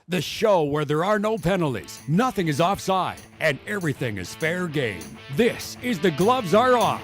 The show where there are no penalties, nothing is offside, and everything is fair game. This is The Gloves Are Off.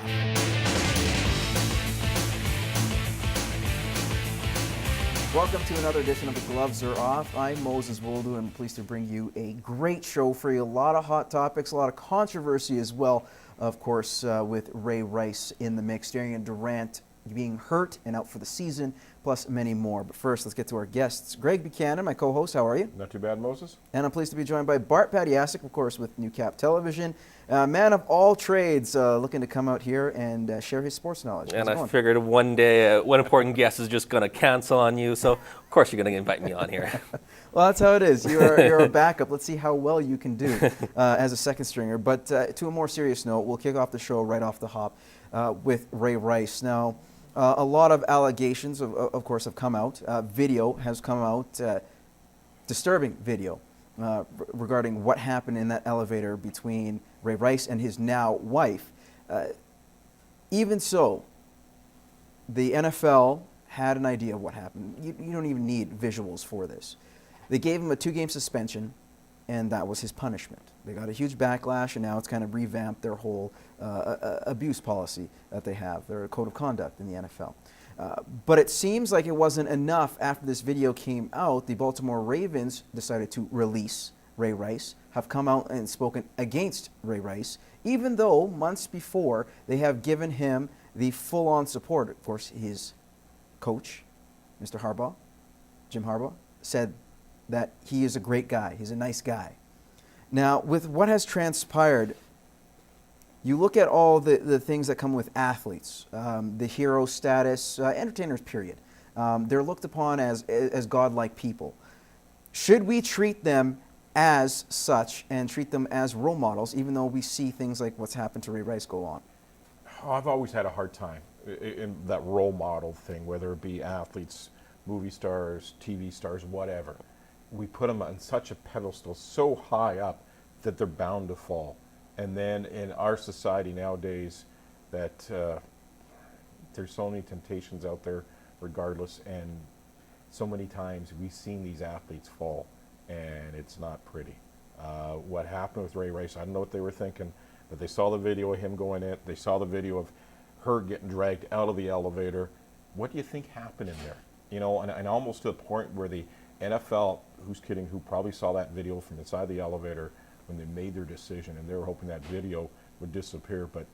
Welcome to another edition of The Gloves Are Off. I'm Moses Woldu, and I'm pleased to bring you a great show for you. A lot of hot topics, a lot of controversy as well, of course, with Ray Rice in the mix. Darian Durant being hurt and out for the season, plus many more. But first, let's get to our guests. Greg Buchanan, my co-host, how are you? Not too bad, Moses. And I'm pleased to be joined by Bart Padjasek, of course, with New Cap Television. Man of all trades, looking to come out here and share his sports knowledge. And I figured one day one important guest is just going to cancel on you, so of course you're going to invite me on here. Well, that's how it is. You're a backup. Let's see how well you can do as a second stringer. But to a more serious note, we'll kick off the show right off the hop with Ray Rice. Now, a lot of allegations, of course, have come out. Video has come out, disturbing video, regarding what happened in that elevator between Ray Rice and his now wife. Even so, the NFL had an idea of what happened. You don't even need visuals for this. They gave him a 2-game suspension, and that was his punishment. They got a huge backlash, and now it's kind of revamped their whole abuse policy that they have, their code of conduct in the NFL. But it seems like it wasn't enough. After this video came out, the Baltimore Ravens decided to release Ray Rice, have come out and spoken against Ray Rice, even though months before they have given him the full-on support. Of course, his coach, Mr. Harbaugh, Jim Harbaugh, said that he is a great guy, he's a nice guy. Now, with what has transpired, you look at all the things that come with athletes, the hero status, entertainers, period. They're looked upon as godlike people. Should we treat them as such and treat them as role models, even though we see things like what's happened to Ray Rice go on? Oh, I've always had a hard time in that role model thing, whether it be athletes, movie stars, TV stars, whatever. We put them on such a pedestal so high up that they're bound to fall. And then in our society nowadays, that there's so many temptations out there regardless, and so many times we've seen these athletes fall, and it's not pretty. What happened with Ray Rice, I don't know what they were thinking, but they saw the video of him going in, they saw the video of her getting dragged out of the elevator. What do you think happened in there? You know, and almost to the point where the NFL, who's kidding, who probably saw that video from inside the elevator when they made their decision, and they were hoping that video would disappear, but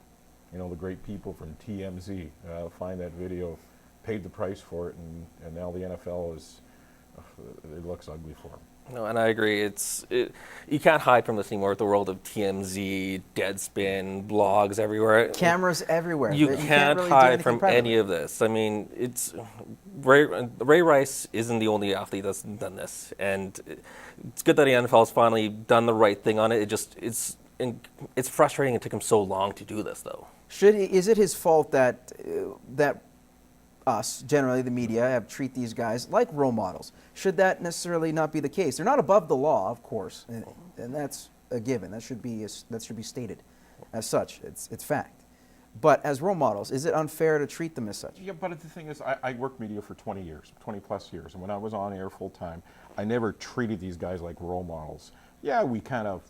you know, the great people from TMZ find that video, paid the price for it, and now the NFL is, it looks ugly for them. No, and I agree. You can't hide from this anymore with the world of TMZ, Deadspin, blogs everywhere. Cameras everywhere. You can't really hide from any of this. I mean, Ray Rice isn't the only athlete that's done this, and it's good that the NFL has finally done the right thing on it. It's frustrating it took him so long to do this, though. Is it his fault that us, generally the media, treat these guys like role models? Should that necessarily not be the case? They're not above the law, of course, and that's a given. That should be stated as such. It's fact. But as role models, is it unfair to treat them as such? Yeah, but the thing is, I worked media for 20 years, 20 plus years, and when I was on air full time, I never treated these guys like role models. Yeah, we kind of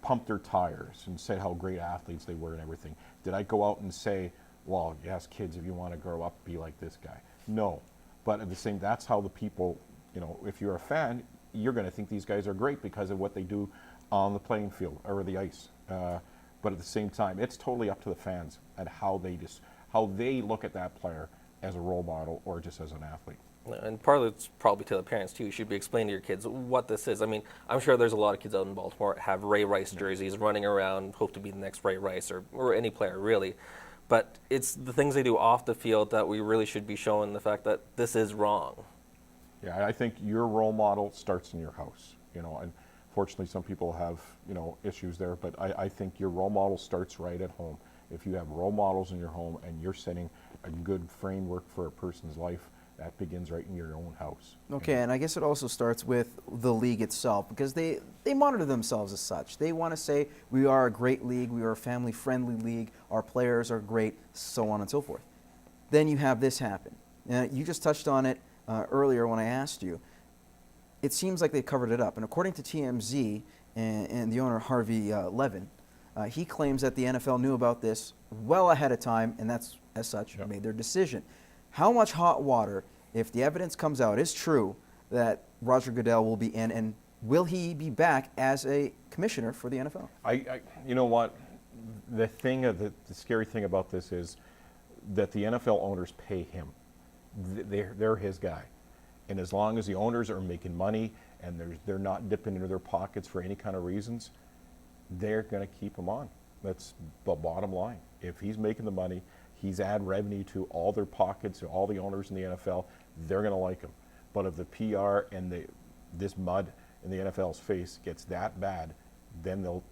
pumped their tires and said how great athletes they were and everything. Did I go out and say, well, yes, kids, if you want to grow up, be like this guy? No. But at the same, that's how the people, you know, if you're a fan, you're going to think these guys are great because of what they do on the playing field or the ice. But at the same time, it's totally up to the fans and how they look at that player as a role model or just as an athlete. And part of it's probably to the parents too. You should be explaining to your kids what this is. I mean, I'm sure there's a lot of kids out in Baltimore have Ray Rice jerseys, running around, hope to be the next Ray Rice or any player really. But it's the things they do off the field that we really should be showing the fact that this is wrong. Yeah, I think your role model starts in your house, you know, and fortunately some people have, you know, issues there, but I think your role model starts right at home. If you have role models in your home and you're setting a good framework for a person's life, that begins right in your own house. Okay, and I guess it also starts with the league itself, because they monitor themselves as such. They want to say, we are a great league, we are a family-friendly league, our players are great, so on and so forth. Then you have this happen. You just touched on it earlier when I asked you. it seems like they covered it up. And according to TMZ and the owner, Harvey Levin, he claims that the NFL knew about this well ahead of time, and that's, as such, made their decision. How much hot water, if the evidence comes out, is true that Roger Goodell will be in, and will he be back as a commissioner for the NFL? You know what? The scary thing about this is that the NFL owners pay him. They're his guy. And as long as the owners are making money and they're not dipping into their pockets for any kind of reasons, they're going to keep him on. That's the bottom line. If he's making the money, he's add revenue to all their pockets, to all the owners in the NFL, they're going to like him. But if the PR and this mud in the NFL's face gets that bad, then they'll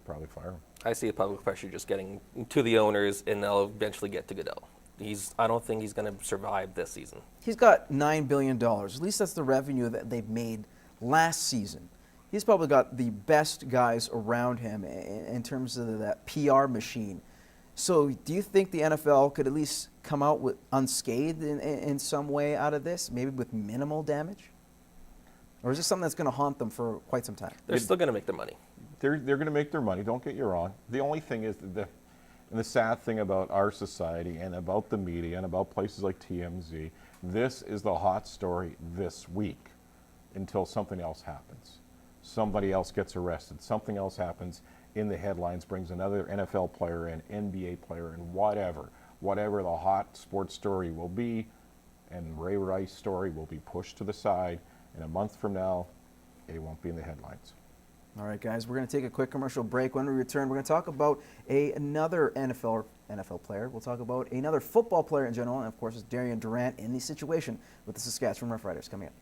probably fire him. I see the public pressure just getting to the owners, and they'll eventually get to Goodell. I don't think he's going to survive this season. He's got $9 billion. At least that's the revenue that they've made last season. He's probably got the best guys around him in terms of that PR machine. So do you think the NFL could at least come out with unscathed in some way out of this, maybe with minimal damage? Or is this something that's going to haunt them for quite some time? They're still going to make their money. They're going to make their money, don't get you wrong. The only thing is, and the sad thing about our society and about the media and about places like TMZ, this is the hot story this week until something else happens. Somebody else gets arrested. Something else happens in the headlines, brings another NFL player in, NBA player in, whatever the hot sports story will be, and Ray Rice's story will be pushed to the side. And a month from now, it won't be in the headlines. All right, guys, we're going to take a quick commercial break. When we return, we're going to talk about another NFL player. We'll talk about another football player in general, and of course, it's DURANT in the situation with the Saskatchewan Roughriders coming up.